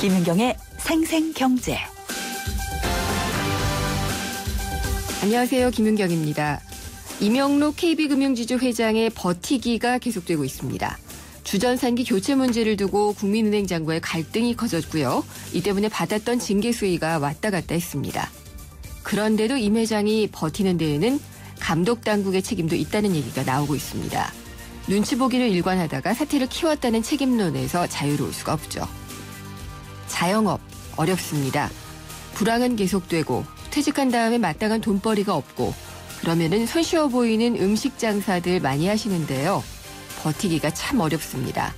김윤경의 생생경제. 안녕하세요. 김윤경입니다. 이명록 KB금융지주 회장의 버티기가 계속되고 있습니다. 주전산기 교체 문제를 두고 국민은행 장과의 갈등이 커졌고요. 이 때문에 받았던 징계 수위가 왔다 갔다 했습니다. 그런데도 임 회장이 버티는 데에는 감독당국의 책임도 있다는 얘기가 나오고 있습니다. 눈치 보기를 일관하다가 사태를 키웠다는 책임론에서 자유로울 수가 없죠. 자영업 어렵습니다. 불황은 계속되고 퇴직한 다음에 마땅한 돈벌이가 없고 그러면은 손쉬워 보이는 음식 장사들 많이 하시는데요. 버티기가 참 어렵습니다.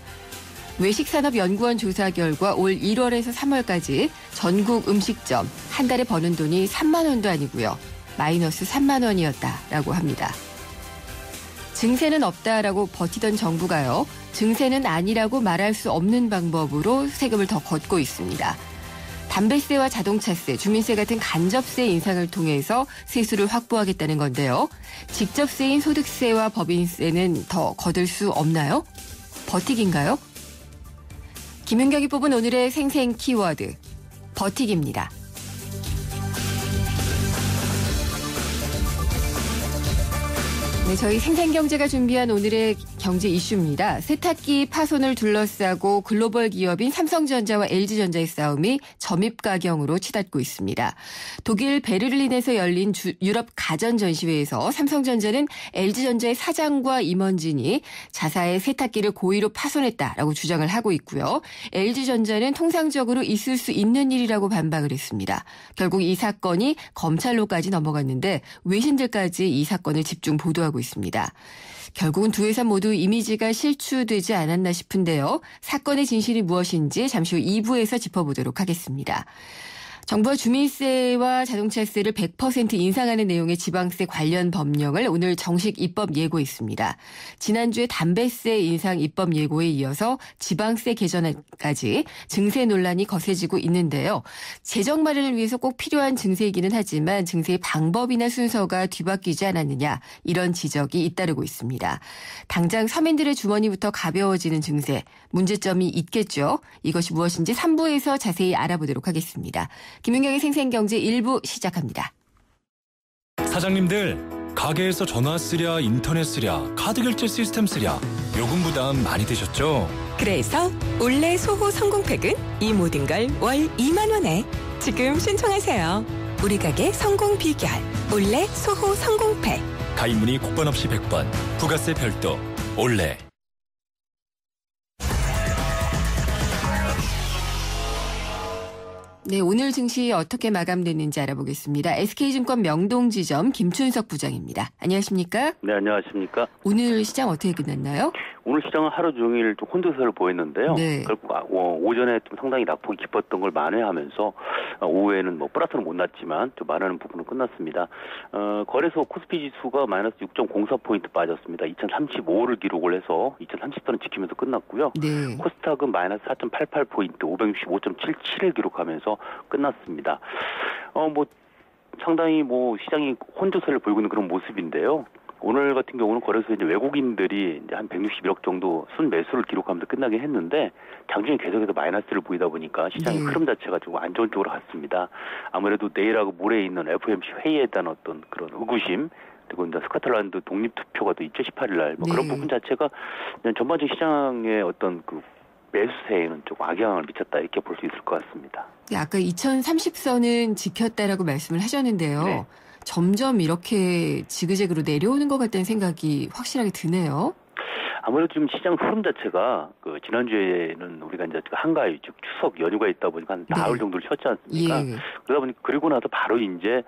외식산업연구원 조사 결과 올 1월에서 3월까지 전국 음식점 한 달에 버는 돈이 3만 원도 아니고요. 마이너스 3만 원이었다라고 합니다. 증세는 없다라고 버티던 정부가요. 증세는 아니라고 말할 수 없는 방법으로 세금을 더 걷고 있습니다. 담배세와 자동차세, 주민세 같은 간접세 인상을 통해서 세수를 확보하겠다는 건데요. 직접세인 소득세와 법인세는 더 거둘 수 없나요? 버티기인가요? 김윤경이 뽑은 오늘의 생생 키워드, 버티기입니다. 네, 저희 생생경제가 준비한 오늘의 경제 이슈입니다. 세탁기 파손을 둘러싸고 글로벌 기업인 삼성전자와 LG전자의 싸움이 점입가경으로 치닫고 있습니다. 독일 베를린에서 열린 유럽 가전전시회에서 삼성전자는 LG전자의 사장과 임원진이 자사의 세탁기를 고의로 파손했다라고 주장을 하고 있고요. LG전자는 통상적으로 있을 수 있는 일이라고 반박을 했습니다. 결국 이 사건이 검찰로까지 넘어갔는데 외신들까지 이 사건을 집중 보도하고 있습니다. 결국은 두 회사 모두 이미지가 실추되지 않았나 싶은데요. 사건의 진실이 무엇인지 잠시 후 2부에서 짚어보도록 하겠습니다. 정부가 주민세와 자동차세를 100% 인상하는 내용의 지방세 관련 법령을 오늘 정식 입법 예고했습니다. 지난주에 담배세 인상 입법 예고에 이어서 지방세 개정안까지 증세 논란이 거세지고 있는데요. 재정 마련을 위해서 꼭 필요한 증세이기는 하지만 증세의 방법이나 순서가 뒤바뀌지 않았느냐 이런 지적이 잇따르고 있습니다. 당장 서민들의 주머니부터 가벼워지는 증세, 문제점이 있겠죠. 이것이 무엇인지 3부에서 자세히 알아보도록 하겠습니다. 김윤경의 생생경제 1부 시작합니다. 사장님들, 가게에서 전화 쓰랴, 인터넷 쓰랴, 카드 결제 시스템 쓰랴 요금 부담 많이 되셨죠? 그래서 올레 소호 성공팩은 이 모든 걸 월 2만 원에 지금 신청하세요. 우리 가게 성공 비결 올레 소호 성공팩. 가입 문의 국번 없이 100번, 부가세 별도, 올레. 네, 오늘 증시 어떻게 마감됐는지 알아보겠습니다. SK증권 명동지점 김춘석 부장입니다. 안녕하십니까? 네, 안녕하십니까? 오늘 시장 어떻게 끝났나요? 오늘 시장은 하루 종일 좀 혼조세를 보였는데요. 네. 결국 오전에 좀 상당히 낙폭이 깊었던 걸 만회하면서 오후에는 뭐 플러스는 못 났지만 좀 만회하는 부분은 끝났습니다. 거래소 코스피 지수가 마이너스 6.04포인트 빠졌습니다. 2035를 기록을 해서 2030선을 지키면서 끝났고요. 네. 코스닥은 마이너스 4.88포인트 565.77을 기록하면서 끝났습니다. 상당히 시장이 혼조세를 보이고 있는 그런 모습인데요. 오늘 같은 경우는 거래소에 이제 외국인들이 이제 한 161억 정도 순매수를 기록하면서 끝나긴 했는데 장중에 계속해서 마이너스를 보이다 보니까 시장의 흐름 자체가 좀 안 좋은 쪽으로 갔습니다. 아무래도 내일하고 모레에 있는 FOMC 회의에 대한 어떤 그런 의구심 그리고 이제 스코틀랜드 독립투표가 또 있죠, 18일 날. 그런 부분 자체가 전반적인 시장의 어떤 그 매수세에는 좀 악영향을 미쳤다 이렇게 볼 수 있을 것 같습니다. 아까 2030선은 지켰다라고 말씀을 하셨는데요. 네. 점점 이렇게 지그재그로 내려오는 것 같다는 생각이 확실하게 드네요. 아무래도 지금 시장 흐름 자체가 지난주에는 우리가 이제 한가위 즉 추석 연휴가 있다 보니까 한 나흘 정도를 쉬었지 않습니까? 예. 그러다 보니 그리고 나서 바로 이제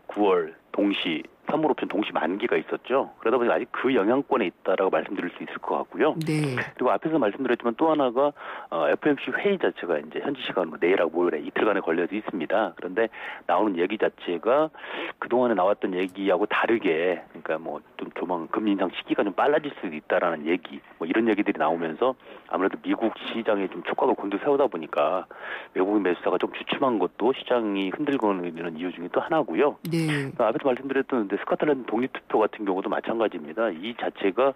9월 동시 3월 옵션 동시 만기가 있었죠. 그러다 보니 아직 그 영향권에 있다라고 말씀드릴 수 있을 것 같고요. 네. 그리고 앞에서 말씀드렸지만 또 하나가 FOMC 회의 자체가 이제 현지 시간으로 내일하고 모레 이틀간에 걸려져 있습니다. 그런데 나오는 얘기 자체가 그동안에 나왔던 얘기하고 다르게 그러니까 좀 조만간 금리 인상 시기가 좀 빨라질 수도 있다라는 얘기 이런 얘기들이 나오면서 아무래도 미국 시장에 좀 촉각을 곤두세우다 보니까 외국인 매수사가 좀 주춤한 것도 시장이 흔들고 있는 이유 중에 또 하나고요. 네. 앞에서 앞서도 말씀드렸던 스코틀랜드 독립투표 같은 경우도 마찬가지입니다. 이 자체가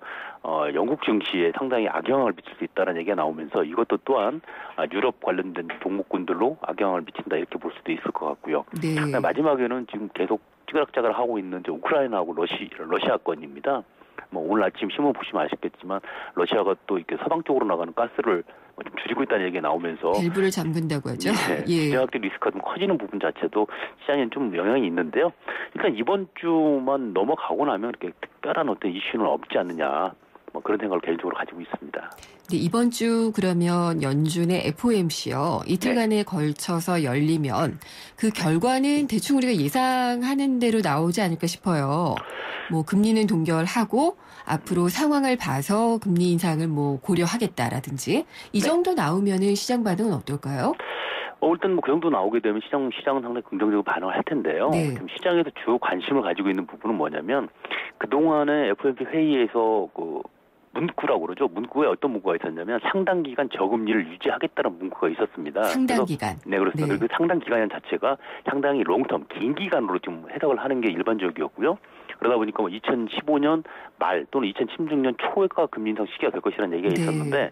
영국 증시에 상당히 악영향을 미칠 수 있다는 얘기가 나오면서 이것도 또한 유럽 관련된 동목군들로 악영향을 미친다 이렇게 볼 수도 있을 것 같고요. 네. 마지막에는 지금 계속 찌그락짜그락 하고 있는 우크라이나하고 러시아 건입니다. 뭐 오늘 아침 신문 보시면 아시겠지만 러시아가 또 이렇게 서방 쪽으로 나가는 가스를 좀 줄이고 있다는 얘기가 나오면서 밸브를 잠근다고 하죠. 네, 예. 지정학적 리스크가 좀 커지는 부분 자체도 시장에 좀 영향이 있는데요. 일단 이번 주만 넘어가고 나면 이렇게 특별한 어떤 이슈는 없지 않느냐. 뭐 그런 생각을 개인적으로 가지고 있습니다. 네, 이번 주 그러면 연준의 FOMC요. 이틀간에 걸쳐서 열리면 그 결과는 대충 우리가 예상하는 대로 나오지 않을까 싶어요. 뭐 금리는 동결하고 앞으로 상황을 봐서 금리 인상을 뭐 고려하겠다라든지 이 정도 나오면은 시장 반응은 어떨까요? 일단 뭐 그 정도 나오게 되면 시장은 상당히 긍정적으로 반응을 할 텐데요. 네. 지금 시장에서 주요 관심을 가지고 있는 부분은 뭐냐면 그동안에 FOMC 회의에서 그 문구라고 그러죠. 문구에 어떤 문구가 있었냐면 상당 기간 저금리를 유지하겠다는 문구가 있었습니다. 상당 기간. 네, 그렇습니다. 네. 그 상당 기간 자체가 상당히 롱텀, 긴 기간으로 지금 해석을 하는 게 일반적이었고요. 그러다 보니까 뭐 2015년 말 또는 2016년 초가 금리 인상 시기가 될 것이라는 얘기가 네. 있었는데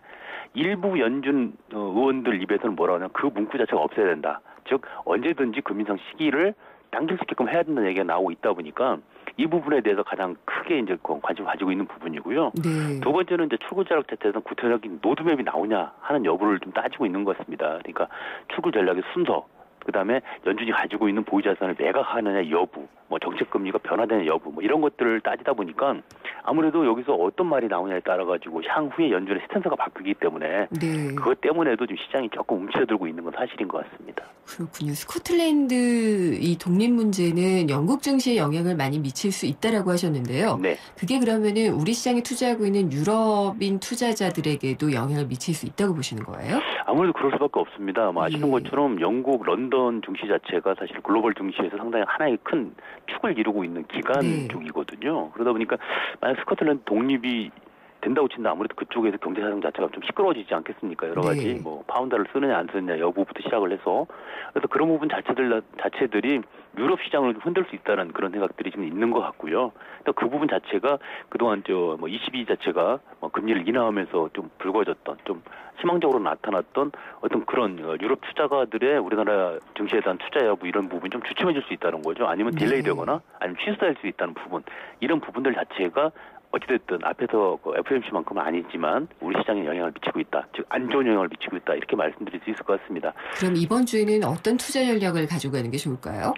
일부 연준 의원들 입에서는 뭐라 하냐면 그 문구 자체가 없어야 된다. 즉 언제든지 금리 인상 시기를 당길 수 있게끔 해야 된다는 얘기가 나오고 있다 보니까 이 부분에 대해서 가장 크게 이제 관심을 가지고 있는 부분이고요. 네. 두 번째는 이제 출구 전략 자체에서 구체적인 로드맵이 나오냐 하는 여부를 좀 따지고 있는 것 같습니다. 그러니까 출구 전략의 순서, 그다음에 연준이 가지고 있는 보유 자산을 매각하느냐 여부, 뭐 정책 금리가 변화되는 여부, 뭐 이런 것들을 따지다 보니까 아무래도 여기서 어떤 말이 나오냐에 따라 가지고 향후에 연준의 스탠스가 바뀌기 때문에 네. 그것 때문에도 지금 시장이 조금 움츠러들고 있는 건 사실인 것 같습니다. 그렇군요. 스코틀랜드 이 독립 문제는 영국 증시에 영향을 많이 미칠 수 있다라고 하셨는데요. 네. 그게 그러면은 우리 시장에 투자하고 있는 유럽인 투자자들에게도 영향을 미칠 수 있다고 보시는 거예요? 아무래도 그럴 수밖에 없습니다. 뭐 아시는 예. 것처럼 영국, 런던 증시 자체가 사실 글로벌 증시에서 상당히 하나의 큰 축을 이루고 있는 기간 네. 쪽이거든요. 그러다 보니까 만약 스코틀랜드 독립이 된다고 친다 아무래도 그쪽에서 경제 사정 자체가 좀 시끄러워지지 않겠습니까? 여러 가지 네. 뭐 파운드를 쓰느냐 안 쓰느냐 여부부터 시작을 해서 그래서 그런 부분 자체들이 유럽 시장을 좀 흔들 수 있다는 그런 생각들이 지금 있는 것 같고요. 또 그 부분 자체가 그동안 뭐 22 자체가 뭐 금리를 인하하면서 좀 불거졌던 좀 희망적으로 나타났던 어떤 그런 유럽 투자가들의 우리나라 증시에 대한 투자 여부 이런 부분이 좀 주춤해질 수 있다는 거죠. 아니면 네. 딜레이되거나 아니면 취소될 수 있다는 부분 이런 부분들 자체가 어찌됐든 앞에서 그 FOMC만큼은 아니지만 우리 시장에 영향을 미치고 있다. 즉 안 좋은 영향을 미치고 있다. 이렇게 말씀드릴 수 있을 것 같습니다. 그럼 이번 주에는 어떤 투자 전략을 가지고 가는 게 좋을까요?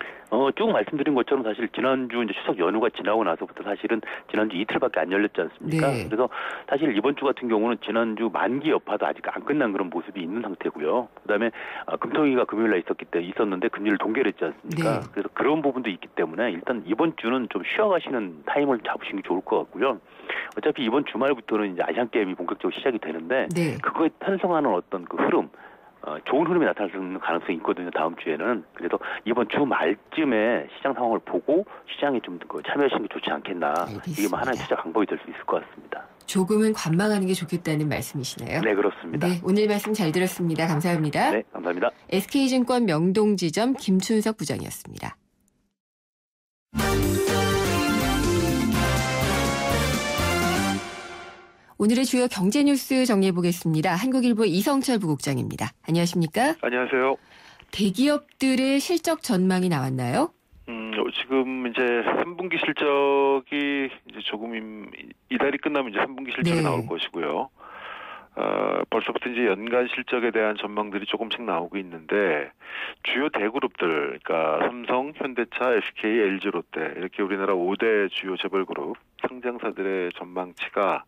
쭉 말씀드린 것처럼 사실 지난주 이제 추석 연휴가 지나고 나서부터 사실은 지난주 이틀밖에 안 열렸지 않습니까? 네. 그래서 사실 이번 주 같은 경우는 지난주 만기 여파도 아직 안 끝난 그런 모습이 있는 상태고요. 그다음에 금토일과 금요일에 있었는데 금리를 동결했지 않습니까? 네. 그래서 그런 부분도 있기 때문에 일단 이번 주는 좀 쉬어가시는 타임을 잡으시는 게 좋을 것 같고요. 어차피 이번 주말부터는 이제 아시안 게임이 본격적으로 시작이 되는데 네. 그거에 편성하는 어떤 그 흐름. 좋은 흐름이 나타날 수 있는 가능성이 있거든요. 다음 주에는. 그래서 이번 주 말쯤에 시장 상황을 보고 시장에 좀 참여하시는 게 좋지 않겠나. 알겠습니다. 이게 뭐 하나의 투자 방법이 될 수 있을 것 같습니다. 조금은 관망하는 게 좋겠다는 말씀이시네요. 네, 그렇습니다. 네, 오늘 말씀 잘 들었습니다. 감사합니다. 네, 감사합니다. SK증권 명동지점 김춘석 부장이었습니다. 오늘의 주요 경제 뉴스 정리해 보겠습니다. 한국일보 이성철 부국장입니다. 안녕하십니까? 안녕하세요. 대기업들의 실적 전망이 나왔나요? 지금 이제 3분기 실적이 이제 조금 이달이 끝나면 이제 3분기 실적이 네. 나올 것이고요. 벌써부터 이제 연간 실적에 대한 전망들이 조금씩 나오고 있는데 주요 대그룹들, 그러니까 삼성, 현대차, SK, LG, 롯데 이렇게 우리나라 5대 주요 재벌그룹 상장사들의 전망치가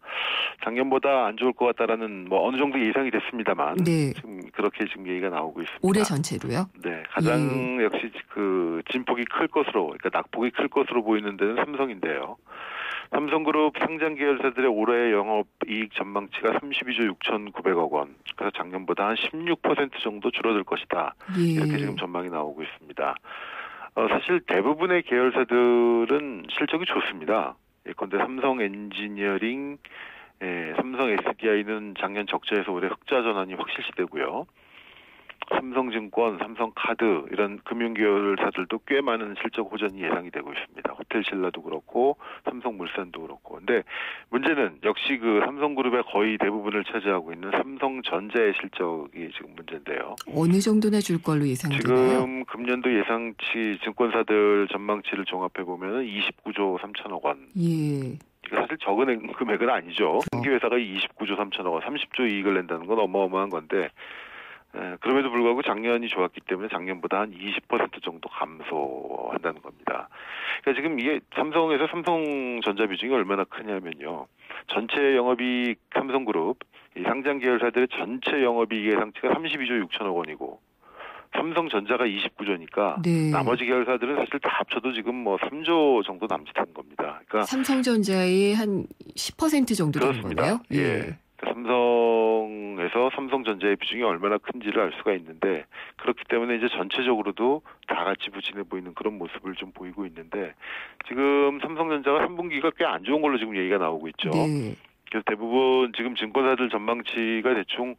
작년보다 안 좋을 것 같다라는 뭐 어느 정도 예상이 됐습니다만 네. 지금 그렇게 지금 얘기가 나오고 있습니다. 올해 전체로요? 네, 가장 역시 그 진폭이 클 것으로, 그러니까 낙폭이 클 것으로 보이는 데는 삼성인데요. 삼성그룹 상장 계열사들의 올해 영업이익 전망치가 32조 6,900억 원. 그래서 작년보다 한 16% 정도 줄어들 것이다. 예. 이렇게 지금 전망이 나오고 있습니다. 사실 대부분의 계열사들은 실적이 좋습니다. 예컨대 삼성 엔지니어링, 삼성 SDI는 작년 적자에서 올해 흑자 전환이 확실시되고요. 삼성증권, 삼성카드 이런 금융계열사들도 꽤 많은 실적 호전이 예상이 되고 있습니다. 호텔신라도 그렇고 삼성물산도 그렇고. 근데 문제는 역시 그 삼성그룹의 거의 대부분을 차지하고 있는 삼성전자의 실적이 지금 문제인데요. 어느 정도나 줄 걸로 예상되나요? 지금 금년도 예상치 증권사들 전망치를 종합해 보면 29조 3천억 원. 예. 사실 적은 금액은 아니죠. 회사가 29조 3천억 원, 30조 이익을 낸다는 건 어마어마한 건데 그럼에도 불구하고 작년이 좋았기 때문에 작년보다 한 20% 정도 감소한다는 겁니다. 그러니까 지금 이게 삼성에서 삼성전자 비중이 얼마나 크냐면요. 전체 영업이익 삼성그룹 이 상장 계열사들의 전체 영업이익 예상치가 32조 6천억 원이고 삼성전자가 29조니까 네. 나머지 계열사들은 사실 다 합쳐도 지금 뭐 3조 정도 남짓한 겁니다. 그러니까 삼성전자의 한 10% 정도 되는 그렇습니다. 거네요. 예. 삼성에서 삼성전자의 비중이 얼마나 큰지를 알 수가 있는데 그렇기 때문에 이제 전체적으로도 다 같이 부진해 보이는 그런 모습을 좀 보이고 있는데 지금 삼성전자가 3분기가 꽤 안 좋은 걸로 지금 얘기가 나오고 있죠. 네. 그래서 대부분 지금 증권사들 전망치가 대충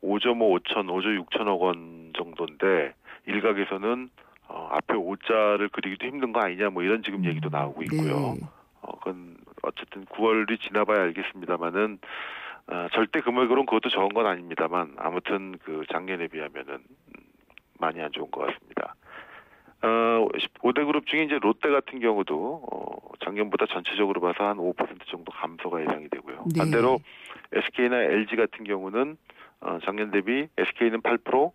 5조 5조 6천억 원 정도인데 일각에서는 앞에 5자를 그리기도 힘든 거 아니냐 뭐 이런 지금 얘기도 나오고 있고요. 네. 그건 어쨌든 9월이 지나봐야 알겠습니다만은 절대 금액으로는 그것도 적은 건 아닙니다만 아무튼 그 작년에 비하면은 많이 안 좋은 것 같습니다. 5대 그룹 중에 이제 롯데 같은 경우도 작년보다 전체적으로 봐서 한 5% 정도 감소가 예상이 되고요. 네. 반대로 SK나 LG 같은 경우는 작년 대비 SK는 8%,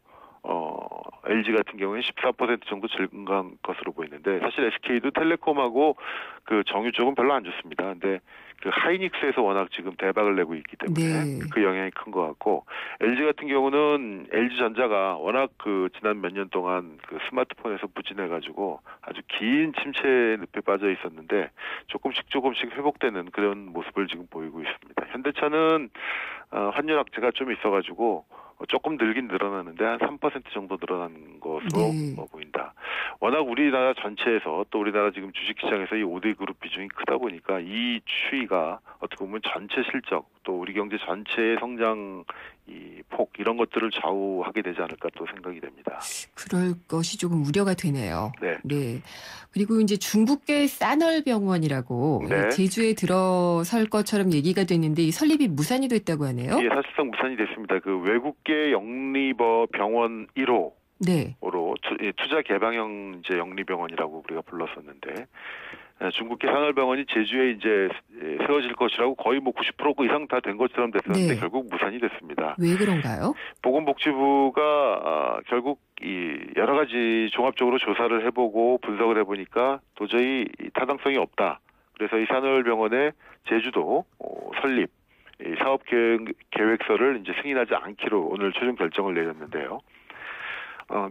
LG 같은 경우는 14% 정도 증가한 것으로 보이는데 사실 SK도 텔레콤하고 그 정유 쪽은 별로 안 좋습니다. 근데 그 하이닉스에서 워낙 지금 대박을 내고 있기 때문에 네. 그 영향이 큰 것 같고 LG 같은 경우는 LG전자가 워낙 그 지난 몇 년 동안 그 스마트폰에서 부진해가지고 아주 긴 침체 늪에 빠져 있었는데 조금씩 회복되는 그런 모습을 지금 보이고 있습니다. 현대차는 환율 악재가 좀 있어가지고 조금 늘긴 늘어나는데 한 3% 정도 늘어난 것으로 네. 보인다. 워낙 우리나라 전체에서 또 우리나라 지금 주식시장에서 이 5대 그룹 비중이 크다 보니까 이 추이가 어떻게 보면 전체 실적 또 우리 경제 전체의 성장 이 폭 이런 것들을 좌우하게 되지 않을까 또 생각이 됩니다. 그럴 것이 조금 우려가 되네요. 네. 네. 그리고 이제 중국계 싸널병원이라고 네. 제주에 들어설 것처럼 얘기가 됐는데 이 설립이 무산이 됐다고 하네요. 예, 사실상 무산이 됐습니다. 그 외국계 영리버 병원 1호 네. 으로 투자 개방형 이제 영리병원이라고 우리가 불렀었는데 중국계 산울병원이 제주에 이제 세워질 것이라고 거의 뭐 90% 이상 다 된 것처럼 됐었는데 네. 결국 무산이 됐습니다. 왜 그런가요? 보건복지부가 결국 이 여러 가지 종합적으로 조사를 해보고 분석을 해보니까 도저히 타당성이 없다. 그래서 이 산울병원의 제주도 설립 이 사업 계획서를 이제 승인하지 않기로 오늘 최종 결정을 내렸는데요.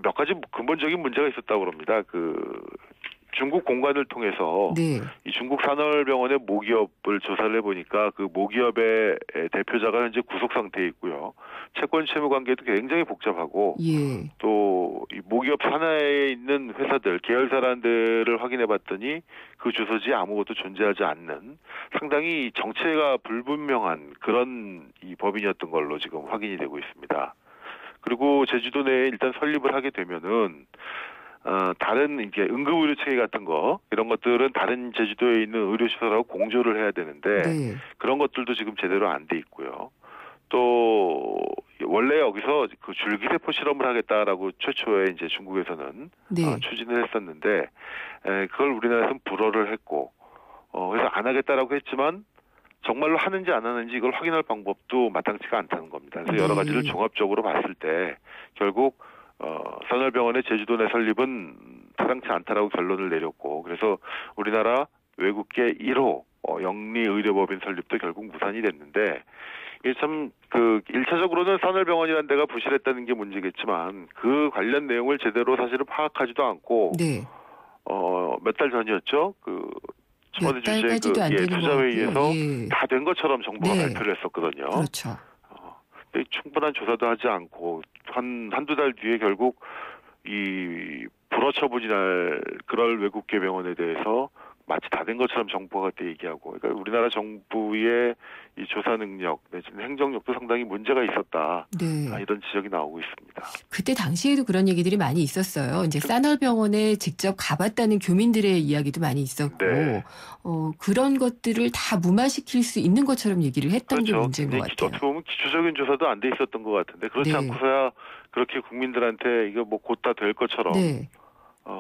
몇 가지 근본적인 문제가 있었다고 합니다. 그 중국 공관을 통해서 네. 이 중국 산울병원의 모기업을 조사를 해보니까 그 모기업의 대표자가 현재 구속 상태에 있고요. 채권 채무 관계도 굉장히 복잡하고 예. 또 이 모기업 산하에 있는 회사들, 계열사람들을 확인해봤더니 그 주소지에 아무것도 존재하지 않는 상당히 정체가 불분명한 그런 이 법인이었던 걸로 지금 확인이 되고 있습니다. 그리고 제주도 내에 일단 설립을 하게 되면은 다른 이제 응급의료 체계 같은 거 이런 것들은 다른 제주도에 있는 의료시설하고 공조를 해야 되는데 네. 그런 것들도 지금 제대로 안 돼 있고요. 또 원래 여기서 그 줄기세포 실험을 하겠다라고 최초에 이제 중국에서는 네. 추진을 했었는데 그걸 우리나라에서는 불허를 했고 그래서 안 하겠다라고 했지만 정말로 하는지 안 하는지 이걸 확인할 방법도 마땅치가 않다는 겁니다. 그래서 여러 가지를 종합적으로 봤을 때 결국 산울병원의 제주도 내 설립은 타당치 않다라고 결론을 내렸고 그래서 우리나라 외국계 1호 영리의료법인 설립도 결국 무산이 됐는데 이게 참 그 1차적으로는 산울병원이라는 데가 부실했다는 게 문제겠지만 그 관련 내용을 제대로 사실은 파악하지도 않고 네. 몇 달 전이었죠. 그 청와대 몇 달까지도 주재 안 되는 투자회의에서 것 같고요. 예. 다 된 것처럼 정부가 네. 발표를 했었거든요. 그렇죠. 충분한 조사도 하지 않고 한두 달 뒤에 결국 이 불어 처분이 날 그럴 외국계 병원에 대해서 마치 다 된 것처럼 정부가 그때 얘기하고, 그러니까 우리나라 정부의 이 조사 능력 내지는 행정력도 상당히 문제가 있었다. 네. 이런 지적이 나오고 있습니다. 그때 당시에도 그런 얘기들이 많이 있었어요. 이제 쌀널병원에 직접 가봤다는 교민들의 이야기도 많이 있었고, 네. 그런 것들을 다 무마시킬 수 있는 것처럼 얘기를 했던 게 문제인 것 같아요. 어떻게 보면 기초적인 조사도 안 돼 있었던 것 같은데 그렇지 네. 않고서야 그렇게 국민들한테 이거 뭐 곧 다 될 것처럼 네.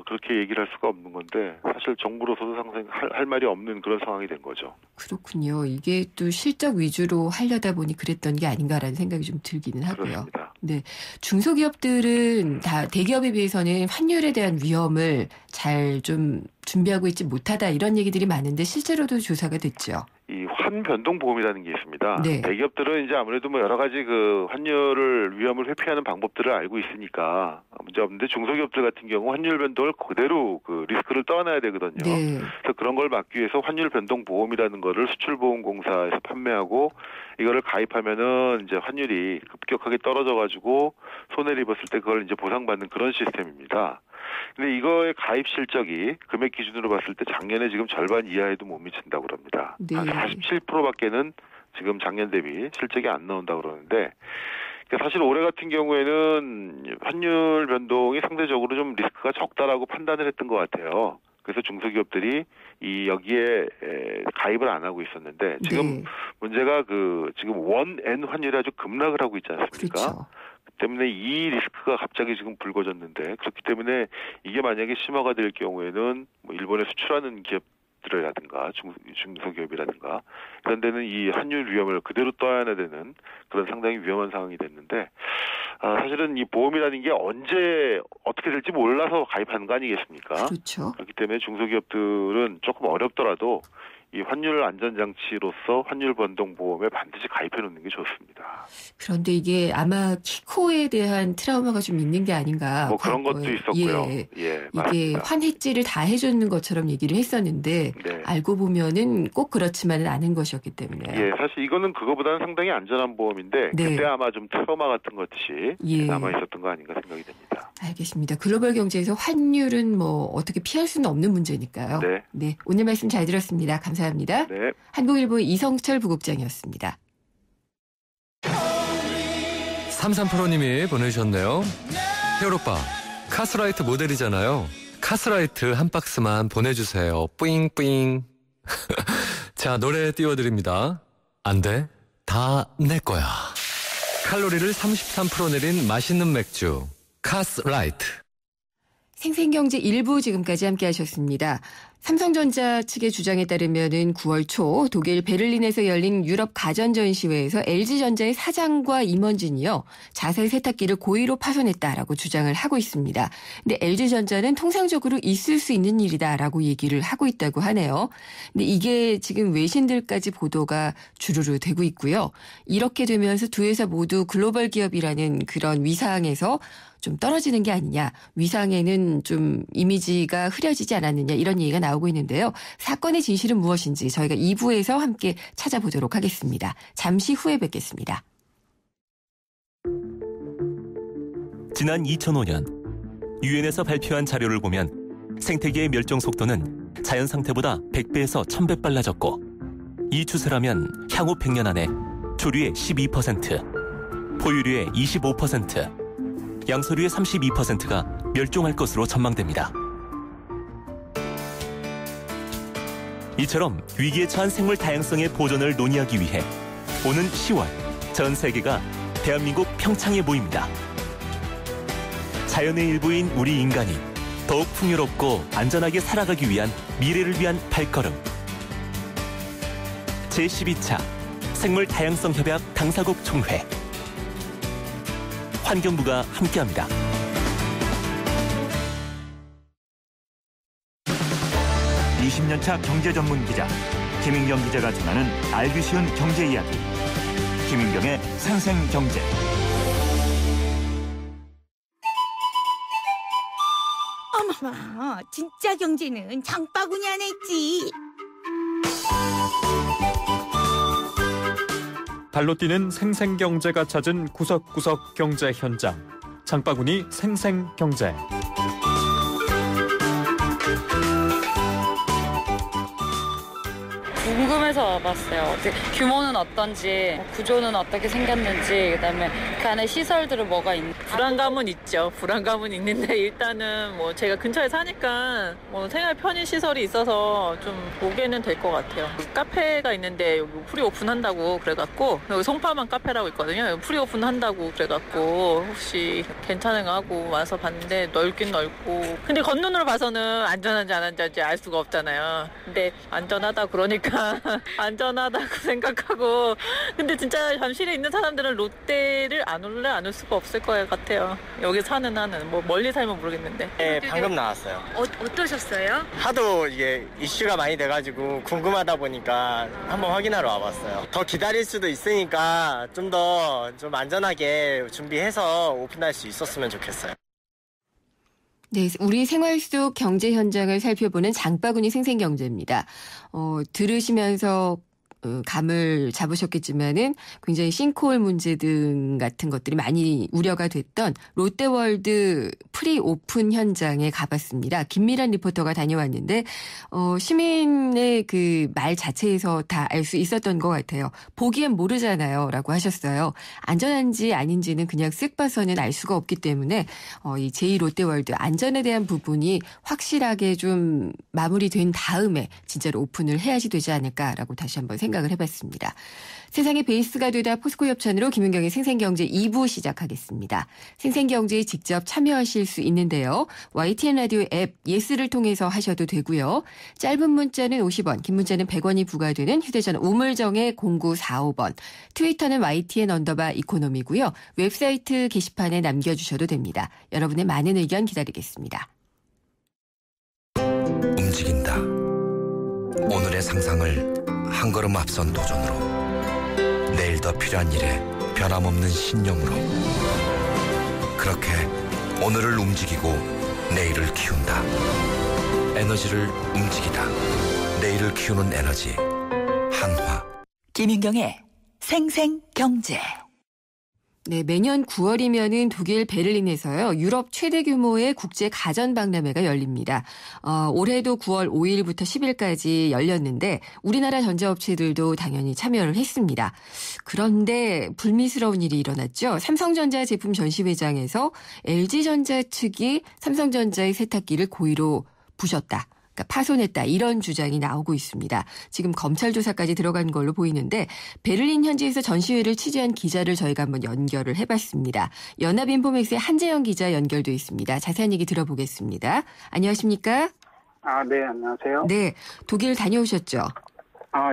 그렇게 얘기를 할 수가 없는 건데 사실 정부로서도 상당히 할 말이 없는 그런 상황이 된 거죠. 그렇군요. 이게 또 실적 위주로 하려다 보니 그랬던 게 아닌가라는 생각이 좀 들기는 하고요. 그렇습니다. 네, 중소기업들은 다 대기업에 비해서는 환율에 대한 위험을 잘 좀 준비하고 있지 못하다 이런 얘기들이 많은데 실제로도 조사가 됐죠. 이 환변동보험이라는 게 있습니다. 네. 대기업들은 이제 아무래도 뭐 여러 가지 그 환율을 위험을 회피하는 방법들을 알고 있으니까 문제 없는데 중소기업들 같은 경우 환율 변동을 그대로 그 리스크를 떠안아야 되거든요. 네. 그래서 그런 걸 막기 위해서 환율 변동 보험이라는 거를 수출보험공사에서 판매하고 이거를 가입하면은 이제 환율이 급격하게 떨어져 가지고 손해를 입었을 때 그걸 이제 보상받는 그런 시스템입니다. 근데 이거의 가입 실적이 금액 기준으로 봤을 때 작년에 지금 절반 이하에도 못 미친다고 그럽니다. 네. 한 47%밖에는 지금 작년 대비 실적이 안 나온다고 그러는데 사실 올해 같은 경우에는 환율 변동이 상대적으로 좀 리스크가 적다라고 판단을 했던 것 같아요. 그래서 중소기업들이 여기에 가입을 안 하고 있었는데 지금 네. 문제가 지금 원-엔 환율이 아주 급락을 하고 있지 않습니까? 그렇죠. 때문에 이 리스크가 갑자기 지금 불거졌는데 그렇기 때문에 이게 만약에 심화가 될 경우에는 뭐 일본에 수출하는 기업들이라든가 중소기업이라든가 이런 데는 이 환율 위험을 그대로 떠안아야 되는 그런 상당히 위험한 상황이 됐는데 사실은 이 보험이라는 게 언제 어떻게 될지 몰라서 가입하는 거 아니겠습니까? 그렇죠. 그렇기 때문에 중소기업들은 조금 어렵더라도 이 환율 안전장치로서 환율 변동 보험에 반드시 가입해 놓는 게 좋습니다. 그런데 이게 아마 키코에 대한 트라우마가 좀 있는 게 아닌가. 뭐 그런 것도 있었고요. 예. 예, 이게 맞습니다. 환해지를 다 해주는 것처럼 얘기를 했었는데 네. 알고 보면은 꼭 그렇지만은 않은 것이었기 때문에. 예, 사실 이거는 그거보다는 상당히 안전한 보험인데 네. 그때 아마 좀 트라우마 같은 것이 예. 남아 있었던 거 아닌가 생각이 됩니다. 알겠습니다. 글로벌 경제에서 환율은 뭐 어떻게 피할 수는 없는 문제니까요. 네. 오늘 말씀 잘 들었습니다. 감사합니다. 네. 한국일보의 이성철 부국장이었습니다. 33%님이 보내주셨네요. 혜율오빠, 카스라이트 모델이잖아요. 카스라이트 한 박스만 보내주세요. 뿌잉뿌잉. 자, 노래 띄워드립니다. 안 돼. 다 내 거야. 칼로리를 33% 내린 맛있는 맥주. 카스라이트. 생생경제 1부 지금까지 함께 하셨습니다. 삼성전자 측의 주장에 따르면은 9월 초 독일 베를린에서 열린 유럽 가전전시회에서 LG전자의 사장과 임원진이요. 자살 세탁기를 고의로 파손했다라고 주장을 하고 있습니다. 근데 LG전자는 통상적으로 있을 수 있는 일이다라고 얘기를 하고 있다고 하네요. 근데 이게 지금 외신들까지 보도가 주르르 되고 있고요. 이렇게 되면서 두 회사 모두 글로벌 기업이라는 그런 위상에서 좀 떨어지는 게 아니냐. 위상에는 좀 이미지가 흐려지지 않았느냐. 이런 얘기가 나오고 있는데요. 사건의 진실은 무엇인지 저희가 2부에서 함께 찾아보도록 하겠습니다. 잠시 후에 뵙겠습니다. 지난 2005년 유엔에서 발표한 자료를 보면 생태계의 멸종 속도는 자연 상태보다 100배에서 1000배 빨라졌고 이 추세라면 향후 100년 안에 조류의 12%, 포유류의 25%, 양서류의 32%가 멸종할 것으로 전망됩니다. 이처럼 위기에 처한 생물 다양성의 보존을 논의하기 위해 오는 10월 전 세계가 대한민국 평창에 모입니다. 자연의 일부인 우리 인간이 더욱 풍요롭고 안전하게 살아가기 위한 미래를 위한 발걸음. 제12차 생물 다양성 협약 당사국 총회. 환경부가 함께합니다. (20년차) 경제 전문 기자 김인경 기자가 전하는 알기 쉬운 경제 이야기. 김인경의 생생경제. 어머머, 진짜 경제는 장바구니 안에 있지. 발로 뛰는 생생경제가 찾은 구석구석 경제 현장. 장바구니 생생경제. 궁금해서 와봤어요. 어떻게 규모는 어떤지, 구조는 어떻게 생겼는지, 그다음에 그 안에 시설들은 뭐가 있는지. 불안감은 있죠. 불안감은 있는데 일단은 뭐 제가 근처에 사니까 뭐 생활 편의 시설이 있어서 좀 보게는 될 것 같아요. 카페가 있는데 여기 프리 오픈한다고 그래갖고 여기 송파만 카페라고 있거든요. 여기 프리 오픈한다고 그래갖고 혹시 괜찮은가 하고 와서 봤는데 넓긴 넓고, 근데 겉눈으로 봐서는 안전한지 안 안전한지 알 수가 없잖아요. 근데 안전하다 그러니까 안전하다고 생각하고, 근데 진짜 잠실에 있는 사람들은 롯데를 안 올래 안 올 수가 없을 것 같아요. 여기 사는 한은 뭐 멀리 살면 모르겠는데. 네, 방금 나왔어요. 어떠셨어요? 하도 이게 이슈가 많이 돼가지고 궁금하다 보니까 한번 확인하러 와봤어요. 더 기다릴 수도 있으니까 좀 더 좀 안전하게 준비해서 오픈할 수 있었으면 좋겠어요. 네, 우리 생활 속 경제 현장을 살펴보는 장바구니 생생경제입니다. 들으시면서 감을 잡으셨겠지만은 굉장히 싱크홀 문제 등 같은 것들이 많이 우려가 됐던 롯데월드 프리 오픈 현장에 가봤습니다. 김미란 리포터가 다녀왔는데 시민의 그 말 자체에서 다 알 수 있었던 것 같아요. 보기엔 모르잖아요 라고 하셨어요. 안전한지 아닌지는 그냥 쓱 봐서는 알 수가 없기 때문에 이 제2롯데월드 안전에 대한 부분이 확실하게 좀 마무리된 다음에 진짜로 오픈을 해야지 되지 않을까라고 다시 한번 생각을 해봤습니다. 세상의 베이스가 되다 포스코 협찬으로 김윤경의 생생경제 2부 시작하겠습니다. 생생경제에 직접 참여하실 수 있는데요. YTN 라디오 앱 예스를 통해서 하셔도 되고요. 짧은 문자는 50원, 긴 문자는 100원이 부과되는 휴대전화 우물정의 0945번, 트위터는 YTN_이코노미고요. 웹사이트 게시판에 남겨주셔도 됩니다. 여러분의 많은 의견 기다리겠습니다. 움직인다. 오늘의 상상을 한 걸음 앞선 도전으로, 내일 더 필요한 일에 변함없는 신념으로, 그렇게 오늘을 움직이고 내일을 키운다. 에너지를 움직이다. 내일을 키우는 에너지 한화. 김윤경의 생생경제. 네, 매년 9월이면은 독일 베를린에서요, 유럽 최대 규모의 국제 가전 박람회가 열립니다. 올해도 9월 5일부터 10일까지 열렸는데 우리나라 전자업체들도 당연히 참여를 했습니다. 그런데 불미스러운 일이 일어났죠. 삼성전자 제품 전시회장에서 LG전자 측이 삼성전자의 세탁기를 고의로 부셨다. 파손했다, 이런 주장이 나오고 있습니다. 지금 검찰 조사까지 들어간 걸로 보이는데 베를린 현지에서 전시회를 취재한 기자를 저희가 한번 연결을 해봤습니다. 연합인포맥스의 한재영 기자 연결돼 있습니다. 자세한 얘기 들어보겠습니다. 안녕하십니까? 네, 안녕하세요. 네, 독일 다녀오셨죠?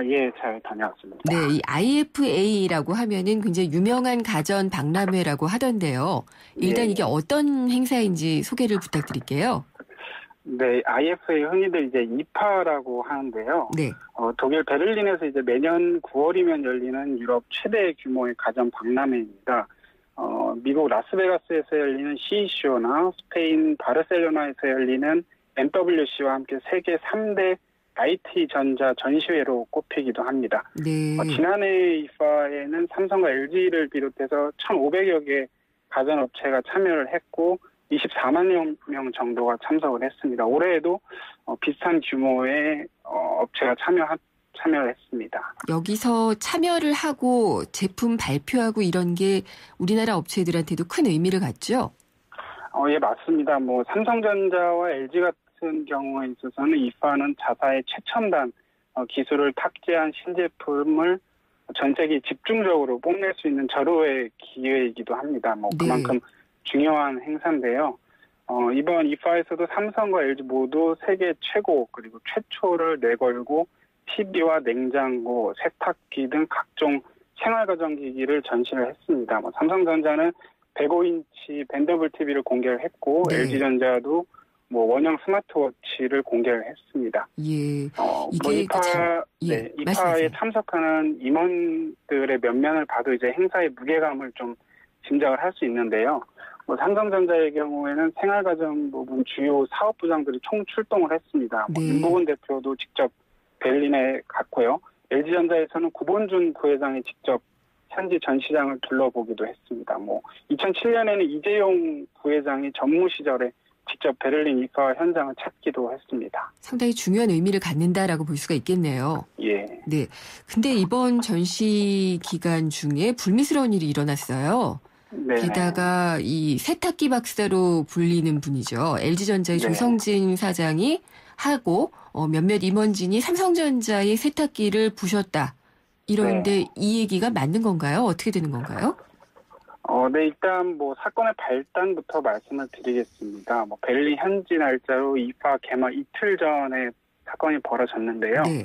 예, 잘 다녀왔습니다. 네, 이 IFA라고 하면은 굉장히 유명한 가전 박람회라고 하던데요. 일단 이게 어떤 행사인지 소개를 부탁드릴게요. 네, IFA 흔히들 이제 이파라고 하는데요. 네. 독일 베를린에서 이제 매년 9월이면 열리는 유럽 최대 규모의 가전 박람회입니다. 미국 라스베가스에서 열리는 CECO나 스페인 바르셀로나에서 열리는 MWC와 함께 세계 3대 IT 전자 전시회로 꼽히기도 합니다. 네. 지난해 이파에는 삼성과 LG를 비롯해서 1,500여 개 가전업체가 참여를 했고 24만 명 정도가 참석을 했습니다. 올해에도 비슷한 규모의 업체가 참여를 했습니다. 여기서 참여를 하고 제품 발표하고 이런 게 우리나라 업체들한테도 큰 의미를 갖죠? 예, 맞습니다. 뭐 삼성전자와 LG 같은 경우에 있어서는 이파는 자사의 최첨단 기술을 탑재한 신제품을 전 세계 집중적으로 뽐낼 수 있는 절호의 기회이기도 합니다. 그만큼 중요한 행사인데요. 이번 이파에서도 삼성과 LG 모두 세계 최고 그리고 최초를 내걸고 TV와 냉장고, 세탁기 등 각종 생활가전기기를 전시를 했습니다. 삼성전자는 105인치 밴더블 TV를 공개를 했고 LG전자도 원형 스마트워치를 공개를 했습니다. 예. 이파에 참석하는 임원들의 면면을 봐도 이제 행사의 무게감을 좀 짐작을 할 수 있는데요. 삼성전자의 경우에는 생활가전 부분 주요 사업부장들이 총 출동을 했습니다. 윤보근 대표도 직접 베를린에 갔고요. LG전자에서는 구본준 부회장이 직접 현지 전시장을 둘러보기도 했습니다. 2007년에는 이재용 부회장이 전무 시절에 직접 베를린 이파 현장을 찾기도 했습니다. 상당히 중요한 의미를 갖는다라고 볼 수가 있겠네요. 예. 네. 근데 이번 전시 기간 중에 불미스러운 일이 일어났어요. 네네. 게다가 이 세탁기 박사로 불리는 분이죠. LG전자의 네. 조성진 사장이 하고 몇몇 임원진이 삼성전자의 세탁기를 부셨다. 이런데 네. 이 얘기가 맞는 건가요? 어떻게 되는 건가요? 네, 일단 뭐 사건의 발단부터 말씀을 드리겠습니다. 뭐 베를린 현지 날짜로 이파 개막 이틀 전에 사건이 벌어졌는데요. 네.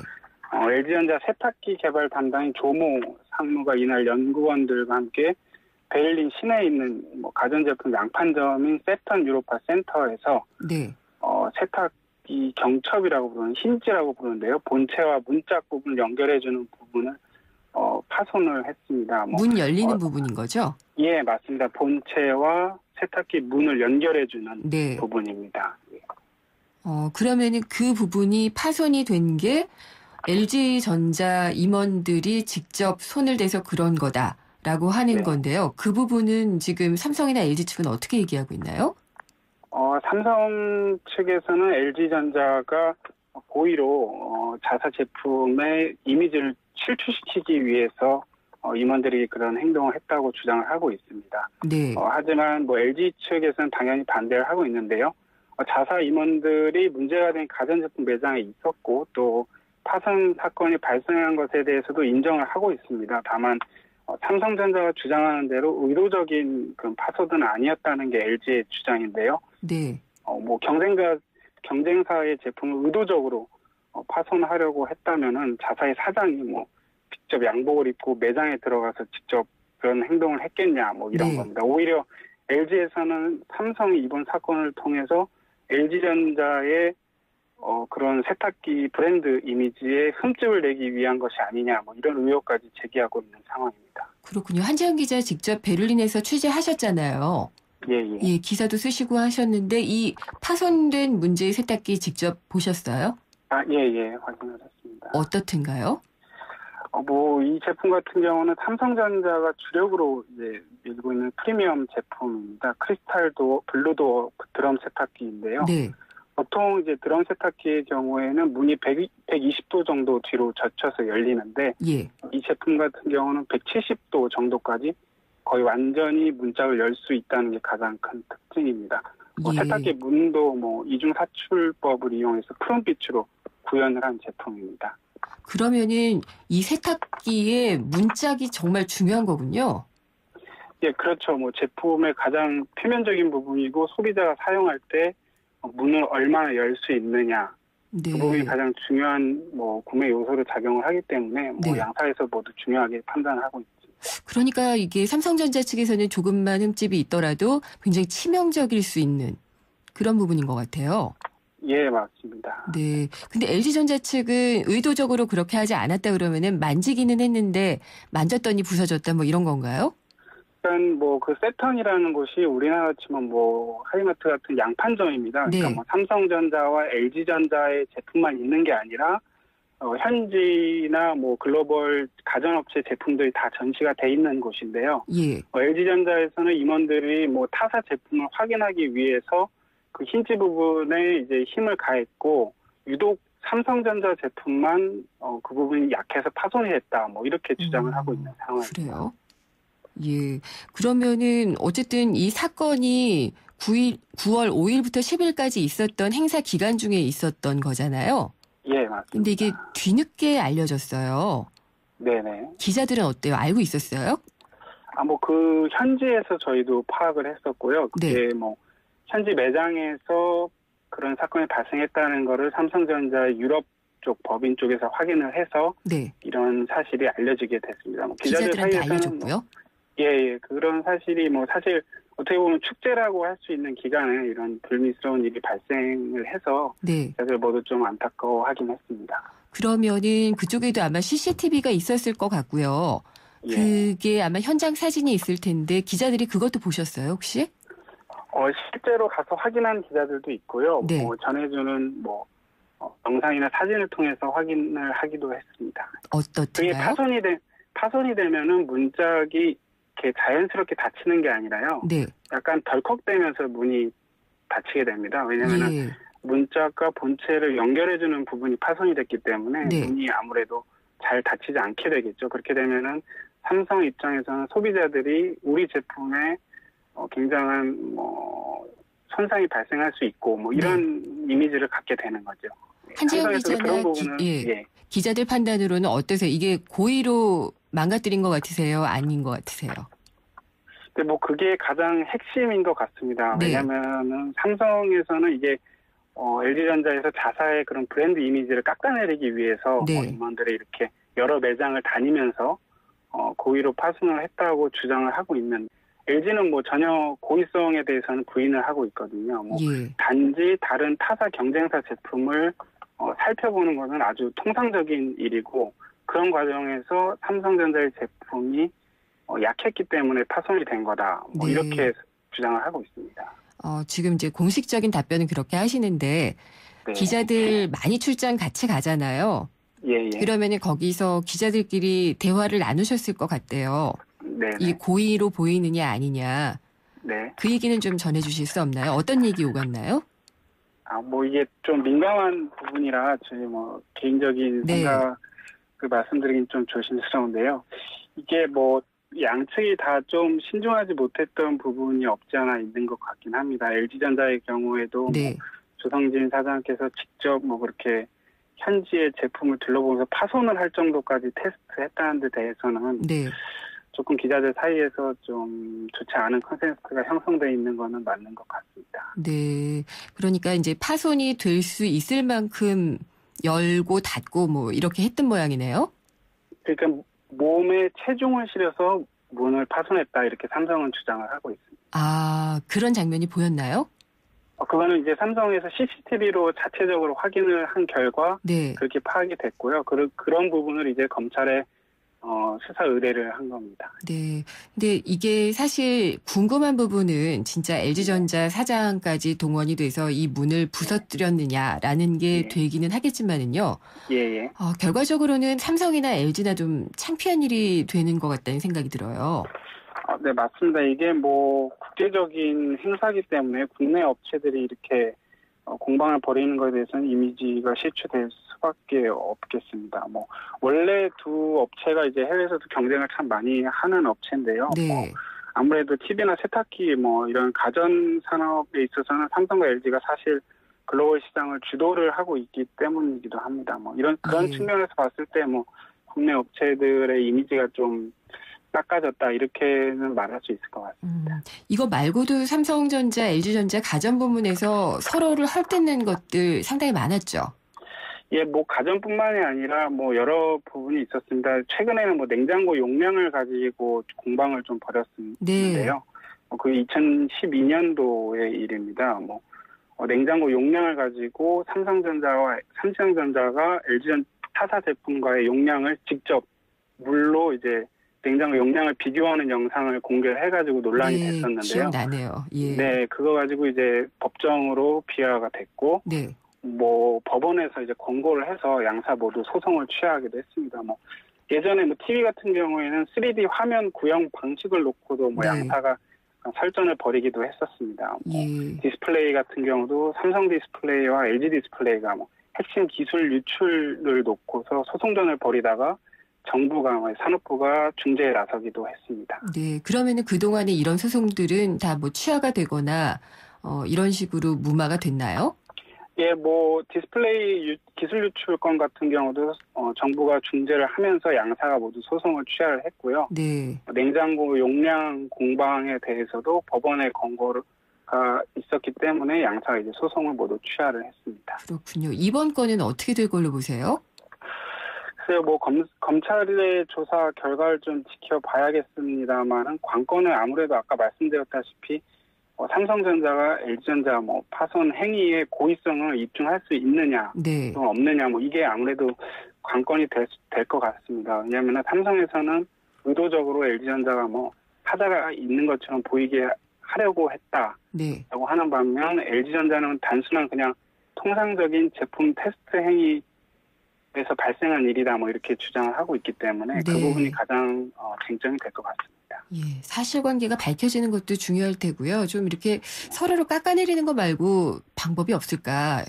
LG전자 세탁기 개발 담당인 조모 상무가 이날 연구원들과 함께 베를린 시내에 있는 뭐 가전제품 양판점인 세턴 유로파 센터에서 네. 세탁기 경첩이라고 부르는 힌지라고 부르는데요. 본체와 문짝 부분을 연결해주는 부분을 파손을 했습니다. 문 열리는 부분인 거죠? 예, 맞습니다. 본체와 세탁기 문을 연결해주는 네. 부분입니다. 그러면은 그 부분이 파손이 된 게 LG전자 임원들이 직접 손을 대서 그런 거다라고 하는 네. 건데요. 그 부분은 지금 삼성이나 LG 측은 어떻게 얘기하고 있나요? 삼성 측에서는 LG전자가 고의로 자사 제품의 이미지를 실추시키기 위해서 임원들이 그런 행동을 했다고 주장을 하고 있습니다. 네. 하지만 뭐 LG 측에서는 당연히 반대를 하고 있는데요. 자사 임원들이 문제가 된 가전제품 매장에 있었고 또 파손 사건이 발생한 것에 대해서도 인정을 하고 있습니다. 다만 삼성전자가 주장하는 대로 의도적인 그런 파손은 아니었다는 게 LG의 주장인데요. 네. 뭐 경쟁사의 제품을 의도적으로 파손하려고 했다면은 자사의 사장이 뭐 직접 양복을 입고 매장에 들어가서 직접 그런 행동을 했겠냐 뭐 이런 네. 겁니다. 오히려 LG에서는 삼성이 이번 사건을 통해서 LG전자의 그런 세탁기 브랜드 이미지에 흠집을 내기 위한 것이 아니냐 뭐 이런 의혹까지 제기하고 있는 상황입니다. 그렇군요. 한재현 기자 직접 베를린에서 취재하셨잖아요. 예. 예, 기사도 쓰시고 하셨는데 이 파손된 문제의 세탁기 직접 보셨어요? 예, 확인을 했습니다. 어떻든가요? 이 제품 같은 경우는 삼성전자가 주력으로 이제 밀고 있는 프리미엄 제품입니다. 크리스탈도 블루도어 드럼 세탁기인데요. 네. 보통 이제 드럼 세탁기의 경우에는 문이 120도 정도 뒤로 젖혀서 열리는데 예. 이 제품 같은 경우는 170도 정도까지 거의 완전히 문짝을 열 수 있다는 게 가장 큰 특징입니다. 예. 세탁기 문도 뭐 이중 사출법을 이용해서 푸른빛으로 구현을 한 제품입니다. 그러면은 이 세탁기의 문짝이 정말 중요한 거군요. 예, 그렇죠. 뭐 제품의 가장 표면적인 부분이고 소비자가 사용할 때 문을 얼마나 열 수 있느냐. 네. 그 부분이 가장 중요한 뭐 구매 요소로 작용을 하기 때문에 뭐 네. 양사에서 모두 중요하게 판단을 하고 있습니다. 그러니까 이게 삼성전자 측에서는 조금만 흠집이 있더라도 굉장히 치명적일 수 있는 그런 부분인 것 같아요. 예, 맞습니다. 네. 근데 LG전자 측은 의도적으로 그렇게 하지 않았다 그러면은 만지기는 했는데 만졌더니 부서졌다 뭐 이런 건가요? 일단 뭐 그 세턴이라는 곳이 우리나라 치면 뭐 하이마트 같은 양판점입니다. 그러니까 네. 뭐 삼성전자와 LG전자의 제품만 있는 게 아니라 현지나 뭐 글로벌 가전업체 제품들이 다 전시가 돼 있는 곳인데요. 예. LG전자에서는 임원들이 뭐 타사 제품을 확인하기 위해서 그 힌지 부분에 이제 힘을 가했고 유독 삼성전자 제품만 그 부분이 약해서 파손이 됐다. 뭐 이렇게 주장을 하고 있는 상황입니다. 그래요? 예. 그러면은 어쨌든 이 사건이 9월 5일부터 10일까지 있었던 행사 기간 중에 있었던 거잖아요. 예, 맞습니다. 근데 이게 뒤늦게 알려졌어요. 네네. 기자들은 어때요? 알고 있었어요? 뭐 그 현지에서 저희도 파악을 했었고요. 그게 뭐 현지 매장에서 그런 사건이 발생했다는 거를 삼성전자 유럽 쪽 법인 쪽에서 확인을 해서 이런 사실이 알려지게 됐습니다. 뭐 기자들한테 알려줬고요? 예, 그런 사실이 뭐 사실 어떻게 보면 축제라고 할 수 있는 기간에 이런 불미스러운 일이 발생을 해서 기자들 모두 좀 안타까워하긴 했습니다. 그러면은 그쪽에도 아마 CCTV가 있었을 것 같고요. 그게 아마 현장 사진이 있을 텐데 기자들이 그것도 보셨어요, 혹시? 실제로 가서 확인한 기자들도 있고요. 뭐 전해주는 뭐 영상이나 사진을 통해서 확인을 하기도 했습니다. 어떻게요? 그게 파손이 되면은 문짝이 이렇게 자연스럽게 닫히는 게 아니라요. 약간 덜컥대면서 문이 닫히게 됩니다. 왜냐하면 문짝과 본체를 연결해주는 부분이 파손이 됐기 때문에 문이 아무래도 잘 닫히지 않게 되겠죠. 그렇게 되면은 삼성 입장에서는 소비자들이 우리 제품에 굉장한 손상이 발생할 수 있고 이런 이미지를 갖게 되는 거죠. 한지영 기자나 기자들 판단으로는 어떠세요? 이게 고의로 망가뜨린 것 같으세요? 아닌 것 같으세요? 근데 그게 가장 핵심인 것 같습니다. 네. 왜냐하면은 삼성에서는 이게 LG전자에서 자사의 그런 브랜드 이미지를 깎아내리기 위해서 임원들이 이렇게 여러 매장을 다니면서 고의로 파손을 했다고 주장을 하고 있는. LG는 전혀 고의성에 대해서는 부인을 하고 있거든요. 단지 다른 타사 경쟁사 제품을 살펴보는 것은 아주 통상적인 일이고 그런 과정에서 삼성전자의 제품이 약했기 때문에 파손이 된 거다. 이렇게 주장을 하고 있습니다. 지금 이제 공식적인 답변은 그렇게 하시는데 네. 기자들 많이 출장 같이 가잖아요. 예. 그러면 거기서 기자들끼리 대화를 나누셨을 것 같대요. 네네. 이 고의로 보이느냐 아니냐. 네. 그 얘기는 좀 전해주실 수 없나요? 어떤 얘기 오갔나요? 이게 좀 민감한 부분이라 저희 개인적인 생각을 말씀드리긴 좀 조심스러운데요. 이게 양측이 다 좀 신중하지 못했던 부분이 없지 않아 있는 것 같긴 합니다. LG전자의 경우에도 조성진 사장께서 직접 그렇게 현지의 제품을 둘러보면서 파손을 할 정도까지 테스트했다는 데 대해서는 조금 기자들 사이에서 좀 좋지 않은 컨센서스가 형성돼 있는 거는 맞는 것 같습니다. 네. 그러니까 이제 파손이 될 수 있을 만큼 열고 닫고 이렇게 했던 모양이네요. 그러니까 몸에 체중을 실어서 문을 파손했다 이렇게 삼성은 주장을 하고 있습니다. 그런 장면이 보였나요? 그거는 이제 삼성에서 CCTV로 자체적으로 확인을 한 결과 그렇게 파악이 됐고요. 그런 부분을 이제 검찰에 수사 의뢰를 한 겁니다. 네. 근데 이게 사실 궁금한 부분은 진짜 LG전자 사장까지 동원이 돼서 이 문을 부서뜨렸느냐라는 게 되기는 하겠지만은요. 예. 결과적으로는 삼성이나 LG나 좀 창피한 일이 되는 것 같다는 생각이 들어요. 네, 맞습니다. 이게 국제적인 행사기 때문에 국내 업체들이 이렇게 공방을 벌이는 것에 대해서는 이미지가 실추될 수밖에 없겠습니다. 원래 두 업체가 이제 해외에서도 경쟁을 참 많이 하는 업체인데요. 아무래도 TV나 세탁기 이런 가전 산업에 있어서는 삼성과 LG가 사실 글로벌 시장을 주도를 하고 있기 때문이기도 합니다. 그런 측면에서 봤을 때 국내 업체들의 이미지가 좀 깎아졌다 이렇게는 말할 수 있을 것 같습니다. 이거 말고도 삼성전자, LG전자 가전 부문에서 서로를 헐뜯는 것들 상당히 많았죠. 예, 가전뿐만이 아니라 여러 부분이 있었습니다. 최근에는 냉장고 용량을 가지고 공방을 좀 벌였는데요. 그 2012년도의 일입니다. 냉장고 용량을 가지고 삼성전자가 LG전 타사 제품과의 용량을 직접 물로 이제 냉장고 용량을 비교하는 영상을 공개해가지고 논란이 됐었는데요. 기억나네요. 예. 네, 그거 가지고 이제 법정으로 비화가 됐고, 법원에서 이제 권고를 해서 양사 모두 소송을 취하기도 했습니다. 예전에 TV 같은 경우에는 3D 화면 구형 방식을 놓고도 양사가 설전을 벌이기도 했었습니다. 디스플레이 같은 경우도 삼성 디스플레이와 LG 디스플레이가 핵심 기술 유출을 놓고서 소송전을 벌이다가 정부가 산업부가 중재에 나서기도 했습니다. 네, 그러면은 그동안에 이런 소송들은 다 취하가 되거나 이런 식으로 무마가 됐나요? 예, 디스플레이 기술 유출 건 같은 경우도 정부가 중재를 하면서 양사가 모두 소송을 취하를 했고요. 냉장고 용량 공방에 대해서도 법원의 권고가 있었기 때문에 양사가 이제 소송을 모두 취하를 했습니다. 그렇군요. 이번 건은 어떻게 될 걸로 보세요? 글쎄요, 검찰의 조사 결과를 좀 지켜봐야겠습니다만은 관건은 아무래도 아까 말씀드렸다시피 삼성전자가 LG전자 파손 행위의 고의성을 입증할 수 있느냐, 또는 없느냐, 이게 아무래도 관건이 될 것 같습니다. 왜냐하면 삼성에서는 의도적으로 LG전자가 하자가 있는 것처럼 보이게 하려고 했다라고 하는 반면 LG전자는 단순한 그냥 통상적인 제품 테스트 행위 에서 발생한 일이다 이렇게 주장을 하고 있기 때문에 그 부분이 가장 쟁점이 될 것 같습니다. 예, 사실관계가 밝혀지는 것도 중요할 테고요. 좀 이렇게 서로를 깎아내리는 거 말고 방법이 없을까?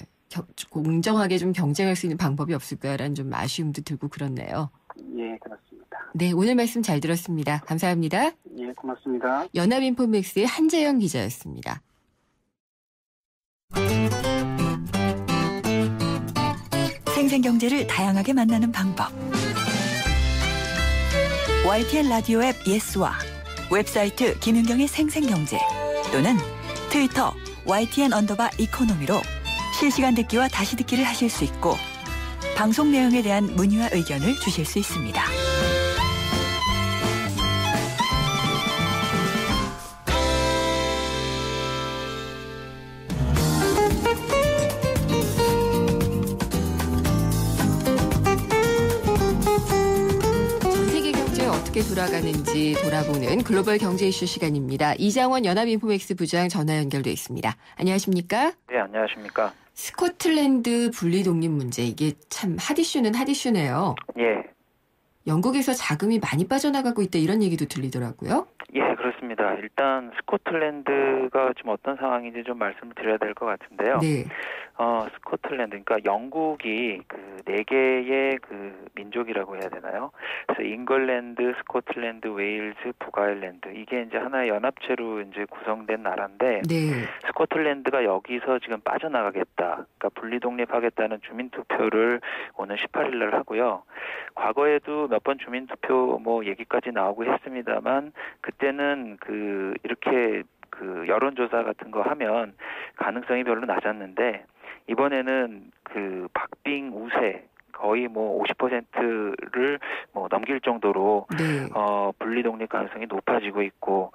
공정하게 좀 경쟁할 수 있는 방법이 없을까라는 좀 아쉬움도 들고 그렇네요. 예, 그렇습니다. 네, 오늘 말씀 잘 들었습니다. 감사합니다. 예, 고맙습니다. 연합인포맥스의 한재영 기자였습니다. 생생경제를 다양하게 만나는 방법. YTN 라디오 앱 예스와 웹사이트 김윤경의 생생경제 또는 트위터 YTN_이코노미로 실시간 듣기와 다시 듣기를 하실 수 있고 방송 내용에 대한 문의와 의견을 주실 수 있습니다. 어떻게 돌아가는지 돌아보는 글로벌 경제 이슈 시간입니다. 이장원 연합인포맥스 부장 전화 연결돼 있습니다. 안녕하십니까? 네, 안녕하십니까? 스코틀랜드 분리 독립 문제, 이게 참 핫이슈는 핫이슈네요. 예. 영국에서 자금이 많이 빠져나가고 있다 이런 얘기도 들리더라고요. 예, 그렇습니다. 일단 스코틀랜드가 지금 어떤 상황인지 좀 말씀을 드려야 될 것 같은데요. 네. 스코틀랜드, 그러니까 영국이 그 네 개의 그 민족이라고 해야 되나요? 그래서 잉글랜드, 스코틀랜드, 웨일즈, 북아일랜드, 이게 이제 하나의 연합체로 이제 구성된 나라인데, 네. 스코틀랜드가 여기서 지금 빠져나가겠다, 그러니까 분리 독립하겠다는 주민 투표를 오늘 18일 날 하고요. 과거에도 몇 번 주민 투표 뭐 얘기까지 나오고 했습니다만, 그때는 그 이렇게 그 여론조사 같은 거 하면 가능성이 별로 낮았는데, 이번에는 그 박빙 우세, 거의 뭐 50%를 뭐 넘길 정도로 네. 분리 독립 가능성이 높아지고 있고,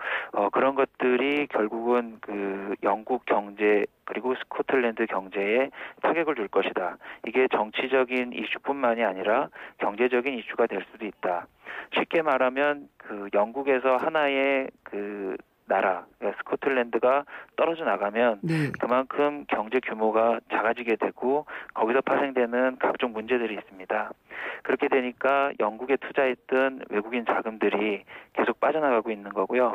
그런 것들이 결국은 그 영국 경제 그리고 스코틀랜드 경제에 타격을 줄 것이다. 이게 정치적인 이슈뿐만이 아니라 경제적인 이슈가 될 수도 있다. 쉽게 말하면 그 영국에서 하나의 그 나라, 그러니까 스코틀랜드가 떨어져 나가면 네. 그만큼 경제 규모가 작아지게 되고 거기서 파생되는 각종 문제들이 있습니다. 그렇게 되니까 영국에 투자했던 외국인 자금들이 계속 빠져나가고 있는 거고요.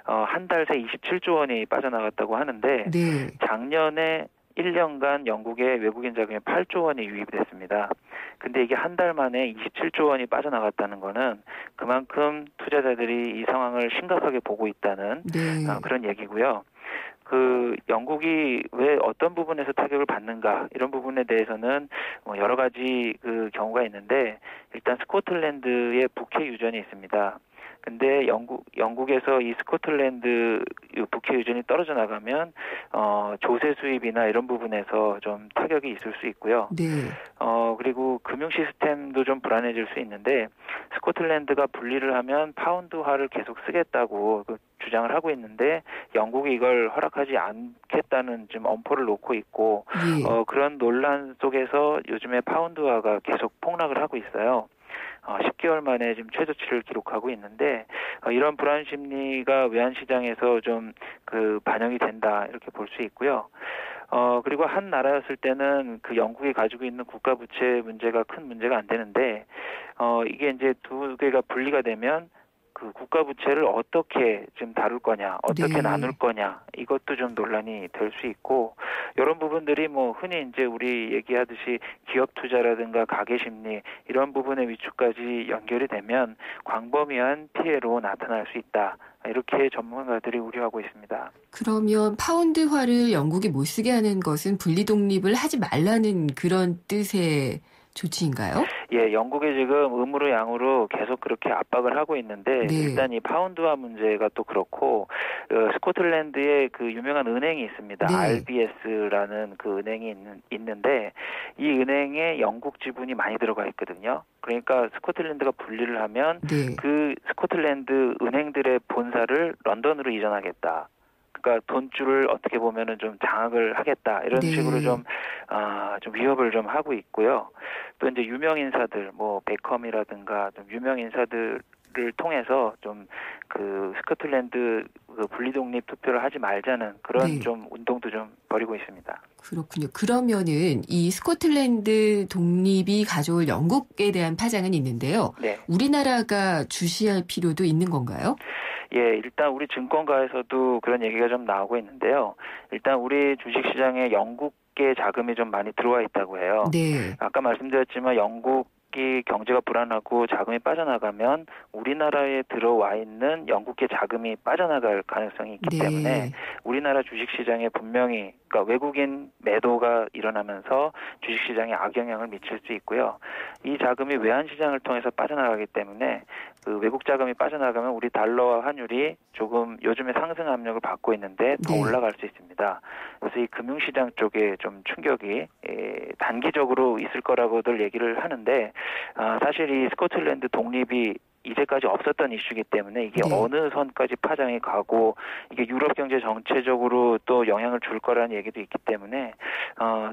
한 달 새 27조 원이 빠져나갔다고 하는데 네. 작년에 1년간 영국에 외국인 자금이 8조 원이 유입됐습니다. 근데 이게 한 달 만에 27조 원이 빠져나갔다는 거는 그만큼 투자자들이 이 상황을 심각하게 보고 있다는 네. 그런 얘기고요. 그 영국이 왜 어떤 부분에서 타격을 받는가 이런 부분에 대해서는 뭐 여러 가지 그 경우가 있는데, 일단 스코틀랜드의 북해 유전이 있습니다. 근데 영국에서 이 스코틀랜드 북해 유전이 떨어져 나가면 조세 수입이나 이런 부분에서 좀 타격이 있을 수 있고요. 네. 그리고 금융 시스템도 좀 불안해질 수 있는데, 스코틀랜드가 분리를 하면 파운드화를 계속 쓰겠다고 주장을 하고 있는데 영국이 이걸 허락하지 않겠다는 지금 엄포를 놓고 있고, 그런 논란 속에서 요즘에 파운드화가 계속 폭락을 하고 있어요. 10개월 만에 지금 최저치를 기록하고 있는데, 이런 불안 심리가 외환 시장에서 좀 그 반영이 된다 이렇게 볼 수 있고요. 그리고 한 나라였을 때는 그 영국이 가지고 있는 국가 부채 문제가 큰 문제가 안 되는데, 이게 이제 두 개가 분리가 되면 그 국가 부채를 어떻게 지금 다룰 거냐, 어떻게 네. 나눌 거냐, 이것도 좀 논란이 될 수 있고, 이런 부분들이 뭐 흔히 이제 우리 얘기하듯이 기업 투자라든가 가계 심리 이런 부분의 위축까지 연결이 되면 광범위한 피해로 나타날 수 있다. 이렇게 전문가들이 우려하고 있습니다. 그러면 파운드화를 영국이 못 쓰게 하는 것은 분리 독립을 하지 말라는 그런 뜻의 조치인가요? 예, 영국이 지금 음으로 양으로 계속 그렇게 압박을 하고 있는데, 네. 일단 이 파운드화 문제가 또 그렇고, 스코틀랜드에 그 유명한 은행이 있습니다. 네. RBS라는 그 은행이 있는데, 이 은행에 영국 지분이 많이 들어가 있거든요. 그러니까 스코틀랜드가 분리를 하면 네. 그 스코틀랜드 은행들의 본사를 런던으로 이전하겠다. 그러니까 돈줄을 어떻게 보면은 좀 장악을 하겠다 이런 네. 식으로 좀 위협을 좀 하고 있고요. 또 이제 유명 인사들 뭐 베컴이라든가 좀 유명 인사들을 통해서 좀 그 스코틀랜드 그 분리독립 투표를 하지 말자는 그런 네. 좀 운동도 좀 벌이고 있습니다. 그렇군요. 그러면은 이 스코틀랜드 독립이 가져올 영국에 대한 파장은 있는데요. 네. 우리나라가 주시할 필요도 있는 건가요? 예, 일단 우리 증권가에서도 그런 얘기가 좀 나오고 있는데요. 일단 우리 주식시장에 영국계 자금이 좀 많이 들어와 있다고 해요. 네. 아까 말씀드렸지만 영국 영국이 경제가 불안하고 자금이 빠져나가면 우리나라에 들어와 있는 영국계 자금이 빠져나갈 가능성이 있기 때문에 우리나라 주식시장에 분명히 그러니까 외국인 매도가 일어나면서 주식시장에 악영향을 미칠 수 있고요. 이 자금이 외환시장을 통해서 빠져나가기 때문에 그 외국 자금이 빠져나가면 우리 달러와 환율이 조금 요즘에 상승 압력을 받고 있는데 더 올라갈 수 있습니다. 그래서 이 금융시장 쪽에 좀 충격이 단기적으로 있을 거라고들 얘기를 하는데 사실 이 스코틀랜드 독립이 이제까지 없었던 이슈이기 때문에 이게 어느 선까지 파장이 가고 이게 유럽 경제 전체적으로 또 영향을 줄 거라는 얘기도 있기 때문에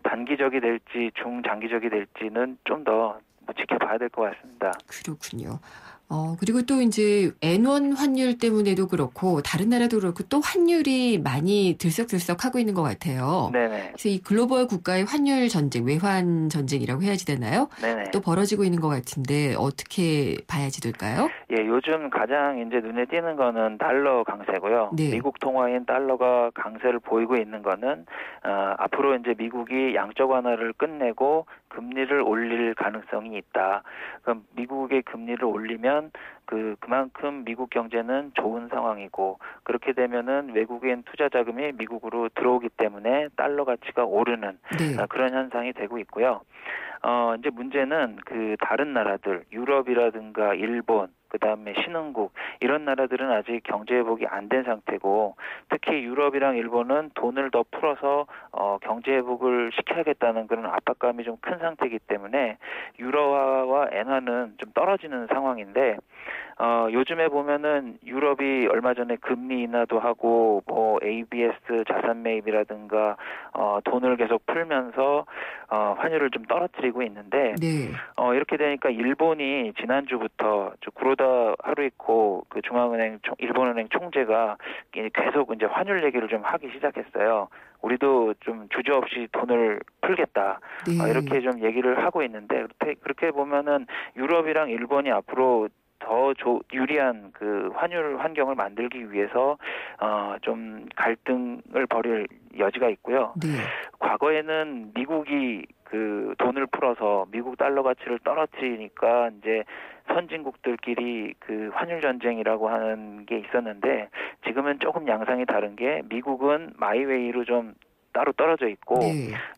단기적이 될지 중장기적이 될지는 좀 더 지켜봐야 될 것 같습니다. 그렇군요. 그리고 또 이제 N1 환율 때문에도 그렇고 다른 나라도 그렇고 또 환율이 많이 들썩들썩하고 있는 것 같아요. 네네. 그래서 이 글로벌 국가의 환율 전쟁, 외환 전쟁이라고 해야지 되나요? 네네. 또 벌어지고 있는 것 같은데 어떻게 봐야지 될까요? 예, 요즘 가장 이제 눈에 띄는 거는 달러 강세고요. 네. 미국 통화인 달러가 강세를 보이고 있는 거는 앞으로 이제 미국이 양적 완화를 끝내고 금리를 올릴 가능성이 있다. 그럼 미국의 금리를 올리면 그만큼 미국 경제는 좋은 상황이고 그렇게 되면은 외국인 투자 자금이 미국으로 들어오기 때문에 달러 가치가 오르는 그런 현상이 되고 있고요. 이제 문제는 그 다른 나라들 유럽이라든가 일본 그다음에 신흥국 이런 나라들은 아직 경제 회복이 안 된 상태고 특히 유럽이랑 일본은 돈을 더 풀어서 경제 회복을 시켜야겠다는 그런 압박감이 좀 큰 상태이기 때문에 유로화와 엔화는 좀 떨어지는 상황인데 요즘에 보면은 유럽이 얼마 전에 금리 인하도 하고 뭐 ABS 자산 매입이라든가 돈을 계속 풀면서 환율을 좀 떨어뜨리고 있는데 이렇게 되니까 일본이 지난주부터 구로다 하루이코 그 중앙은행 일본은행 총재가 계속 이제 환율 얘기를 좀 하기 시작했어요. 우리도 좀 주저없이 돈을 풀겠다. 이렇게 좀 얘기를 하고 있는데 그렇게 보면은 유럽이랑 일본이 앞으로 더 유리한 그 환율 환경을 만들기 위해서 좀 갈등을 벌일 여지가 있고요. 과거에는 미국이 그 돈을 풀어서 미국 달러 가치를 떨어뜨리니까 이제 선진국들끼리 그 환율 전쟁이라고 하는 게 있었는데 지금은 조금 양상이 다른 게 미국은 마이웨이로 좀 따로 떨어져 있고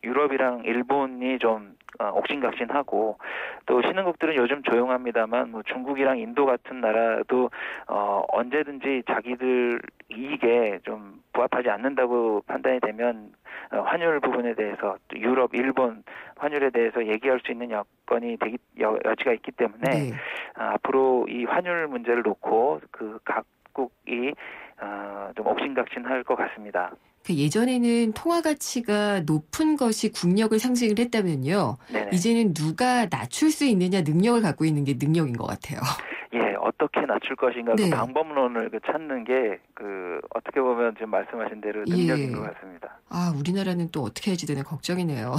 유럽이랑 일본이 좀 옥신각신하고 또 신흥국들은 요즘 조용합니다만 뭐 중국이랑 인도 같은 나라도 언제든지 자기들 이익에 좀 부합하지 않는다고 판단이 되면 환율 부분에 대해서 또 유럽, 일본 환율에 대해서 얘기할 수 있는 여지가 있기 때문에 앞으로 이 환율 문제를 놓고 그 각국이 좀 옥신각신할 것 같습니다. 예전에는 통화 가치가 높은 것이 국력을 상징을 했다면요. 이제는 누가 낮출 수 있느냐 능력을 갖고 있는 게 능력인 것 같아요. 예, 어떻게 낮출 것인가 그 방법론을 찾는 게 어떻게 보면 지금 말씀하신 대로 능력인 것 같습니다. 우리나라는 또 어떻게 해야지 되나 걱정이네요.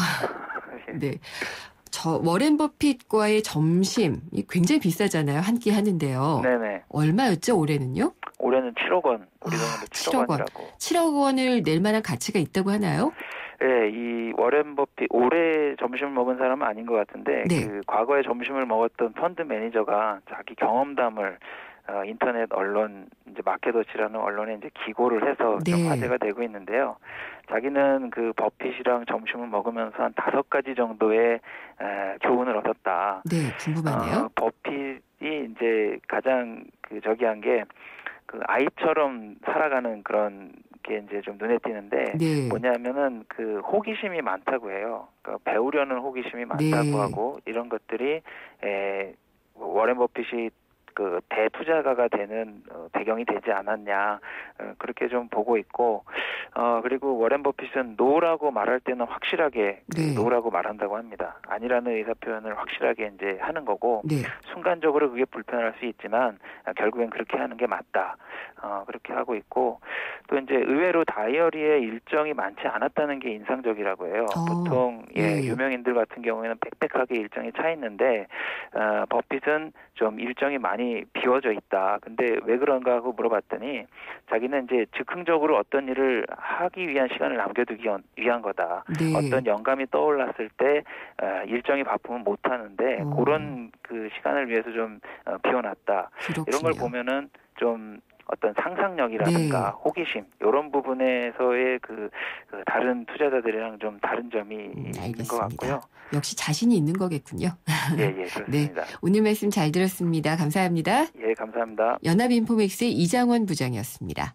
네. 워렌 버핏과의 점심이 굉장히 비싸잖아요. 한 끼 하는데요. 네네. 얼마였죠, 올해는요? 올해는 7억 원. 우리 돈으로 7억 원이라고. 7억 원을 낼 만한 가치가 있다고 하나요? 네, 이 워렌 버핏 올해 점심을 먹은 사람은 아닌 것 같은데 그 과거에 점심을 먹었던 펀드 매니저가 자기 경험담을 인터넷 언론 이제 마켓워치라는 언론에 이제 기고를 해서 좀 화제가 되고 있는데요. 자기는 그 버핏이랑 점심을 먹으면서 한 5가지 정도의 교훈을 얻었다. 네, 궁금하네요. 버핏이 이제 가장 한 게 그 아이처럼 살아가는 그런 게 이제 좀 눈에 띄는데 뭐냐면은 그 호기심이 많다고 해요. 그러니까 배우려는 호기심이 많다고 하고 이런 것들이 워렌 버핏이 그 대투자가가 되는 배경이 되지 않았냐 그렇게 좀 보고 있고 그리고 워렌 버핏은 노라고 말할 때는 확실하게 노라고 말한다고 합니다. 아니라는 의사 표현을 확실하게 이제 하는 거고 순간적으로 그게 불편할 수 있지만 결국엔 그렇게 하는 게 맞다. 그렇게 하고 있고 또 이제 의외로 다이어리에 일정이 많지 않았다는 게 인상적이라고 해요. 보통 유명인들 같은 경우에는 빽빽하게 일정이 차 있는데 버핏은 좀 일정이 많이 많이 비워져 있다. 근데 왜 그런가 하고 물어봤더니 자기는 이제 즉흥적으로 어떤 일을 하기 위한 시간을 남겨두기 위한 거다. 네. 어떤 영감이 떠올랐을 때 일정이 바쁘면 못 하는데 그런 그 시간을 위해서 좀 비워놨다. 그렇군요. 이런 걸 보면은 좀 어떤 상상력이라든가 네. 호기심 이런 부분에서의 그 다른 투자자들이랑 좀 다른 점이 있는 것 같고요. 역시 자신이 있는 거겠군요. 예, 그렇습니다. 네, 오늘 말씀 잘 들었습니다. 감사합니다. 예, 감사합니다. 연합인포맥스의 이장원 부장이었습니다.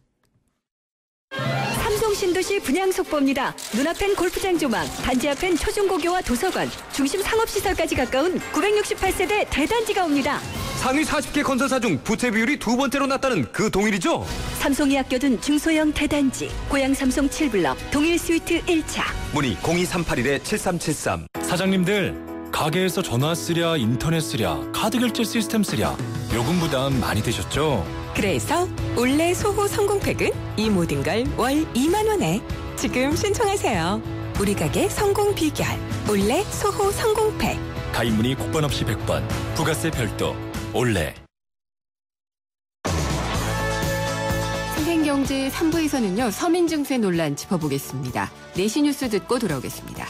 삼성 신도시 분양 속보입니다. 눈앞엔 골프장 조망, 단지 앞엔 초중고교와 도서관, 중심 상업시설까지 가까운 968세대 대단지가 옵니다. 상위 40개 건설사 중 부채 비율이 두 번째로 낮다는 그 동일이죠? 삼성이 아껴둔 중소형 대단지, 고양 삼성 7블럭, 동일 스위트 1차. 문의 02381-7373. 사장님들, 가게에서 전화 쓰랴, 인터넷 쓰랴, 카드 결제 시스템 쓰랴, 요금 부담 많이 되셨죠? 그래서 올레 소호 성공팩은 이 모든 걸 월 2만 원에 지금 신청하세요. 우리 가게 성공 비결 올레 소호 성공팩. 가입 문의 국번 없이 100번, 부가세 별도, 올레. 생생경제 3부에서는요. 서민증세 논란 짚어보겠습니다. 내시 뉴스 듣고 돌아오겠습니다.